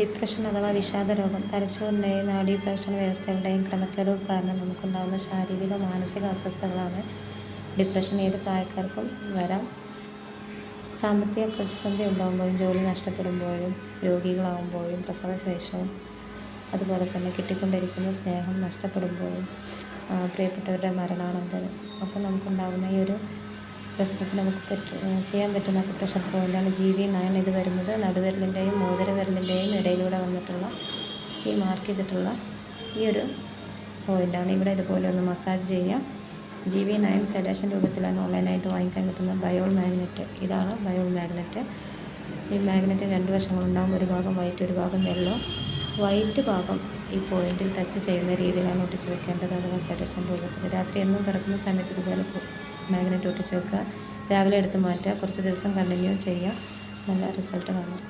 Depression അഥവാ വിഷാദരോഗം തലച്ചോറിൻ്റെയും നാഡീപ്രവർത്തന വ്യവസ്ഥകളുടെയും ക്രമക്കേടുകൾ കാരണം നമുക്കുണ്ടാകുന്ന ശാരീരിക മാനസിക അസ്വസ്ഥതകളാണ് ഡിപ്രഷൻ. ഏത് പ്രായക്കാർക്കും വരാം. സാമ്പത്തിക പ്രതിസന്ധി ഉണ്ടാകുമ്പോഴും, ജോലി നഷ്ടപ്പെടുമ്പോഴും, രോഗികളാകുമ്പോഴും, പ്രസവശേഷവും, അതുപോലെ തന്നെ കിട്ടിക്കൊണ്ടിരിക്കുന്ന സ്നേഹം നഷ്ടപ്പെടുമ്പോഴും, പ്രിയപ്പെട്ടവരുടെ മരണാനന്തരം ഒക്കെ നമുക്കുണ്ടാകുന്ന ഈ ഒരു പ്രശ്നത്തിന് നമുക്ക് ചെയ്യാൻ പറ്റുന്ന പ്രഷർ പോയിൻ്റാണ് GV9. ഇത് വരുന്നത് നടുവിരലിൻ്റെയും മോതിരവിരലിൻ്റെയും ഇടയിലൂടെ വന്നിട്ടുള്ള ഈ മാർക്ക് ചെയ്തിട്ടുള്ള ഈ ഒരു പോയിൻ്റാണ്. ഇവിടെ ഇതുപോലെ ഒന്ന് മസാജ് ചെയ്യാം. GV9 സെഡേഷൻ രൂപത്തിലാണ് ഓൺലൈനായിട്ട് വാങ്ങിക്കാൻ കിട്ടുന്ന ബയോൾ മാഗ്നറ്റ്. ഇതാണ് ബയോൾ മാഗ്നറ്റ്. ഈ മാഗ്നറ്റ് 2 വശങ്ങളുണ്ടാകും. ഒരു ഭാഗം വൈറ്റ്, ഒരു ഭാഗം യെല്ലോ. വൈറ്റ് ഭാഗം ഈ പോയിന്റിൽ ടച്ച് ചെയ്യുന്ന രീതിയിലാണ് ഒട്ടിച്ച് വെക്കേണ്ടത്, അഥവാ സെഡേഷൻ രൂപത്തിൽ. രാത്രി എന്നും കിടക്കുന്ന സമയത്ത് ഇതുപോലെ മാഗ്നറ്റ് ഒട്ടിച്ച് വെക്കുക. രാവിലെ എടുത്ത് മാറ്റുക. കുറച്ച് ദിവസം കണ്ടിന്യൂ ചെയ്യുക. നല്ല റിസൾട്ട് കാണാം.